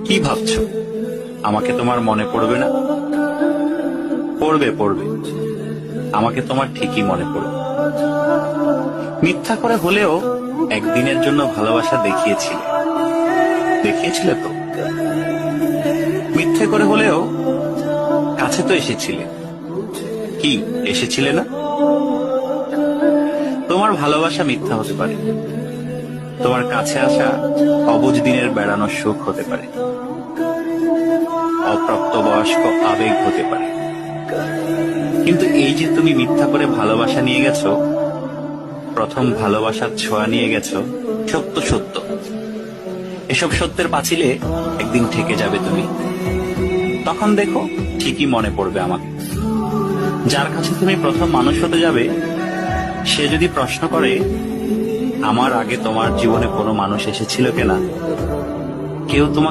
কি ভাবছো আমাকে তোমার মনে পড়বে না? পড়বে পড়বে, আমাকে তোমার ঠিকই মনে পড়বে। মিথ্যা করে হলেও একদিনের জন্য ভালোবাসা দেখিয়েছিলে, দেখিয়েছিলে তো। মিথ্যে করে হলেও কাছে তো এসেছিলে, কি এসেছিলে না? তোমার ভালোবাসা মিথ্যা হতে পারে, তোমার কাছে আসা অবুঝ দিনের বেড়ানোর সুখ হতে পারে, অপ্রাপ্তবয়স্ক আবেগ হতে পারে। কিন্তু এই যে তুমি মিথ্যা করে ভালোবাসা নিয়ে গেছো, প্রথম ভালোবাসার ছোঁয়া নিয়ে গেছো, সত্য সত্য। এসব সত্যের পাঁচিলে একদিন ঠেকে যাবে তুমি। তখন দেখো ঠিকই মনে পড়বে আমাকে। যার কাছে তুমি প্রথম মানুষ হতে যাবে, সে যদি প্রশ্ন করে আমার আগে তোমার জীবনে কোনো মানুষ এসেছিল কিনা, কেউ তোমাকে